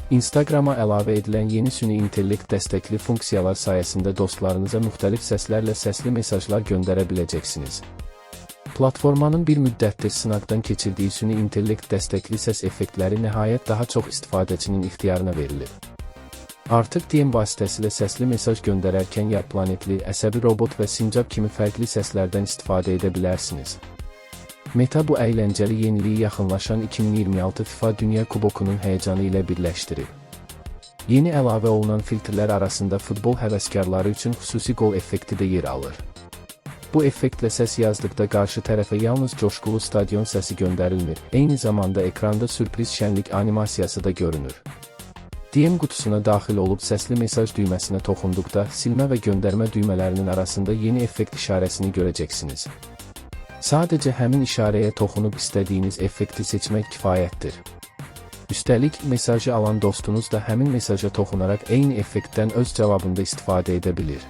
Instagrama əlavə edilən yeni süni intellekt dəstəkli funksiyalar sayəsində dostlarınıza müxtəlif səslərlə səsli mesajlar göndərə biləcəksiniz. Platformanın bir müddətdir sınaqdan keçirdiyi süni intellekt dəstəkli səs effektləri nəhayət daha çox istifadəçinin ixtiyarına verilir. Artıq DM vasitəsilə səsli mesaj göndərərkən yarplanetli, əsəbi robot və sincab kimi fərqli səslərdən istifadə edə bilərsiniz. Meta bu əyləncəli yeniliyi yaxınlaşan 2026 FIFA Dünya Kubokunun həyəcanı ilə birləşdirib. Yeni əlavə olunan filtrlər arasında futbol həvəskarları üçün xüsusi qol effekti də yer alır. Bu effektlə səs yazdıqda qarşı tərəfə yalnız coşqulu stadion səsi göndərilmir, eyni zamanda ekranda sürpriz şənlik animasiyası da görünür. DM qutusuna daxil olub səsli mesaj düyməsinə toxunduqda silmə və göndərmə düymələrinin arasında yeni effekt işarəsini görəcəksiniz. Sadəcə həmin işarəyə toxunub istədiyiniz effekti seçmək kifayətdir. Üstəlik, mesajı alan dostunuz da həmin mesaja toxunaraq eyni effektdən öz cavabında istifadə edə bilir.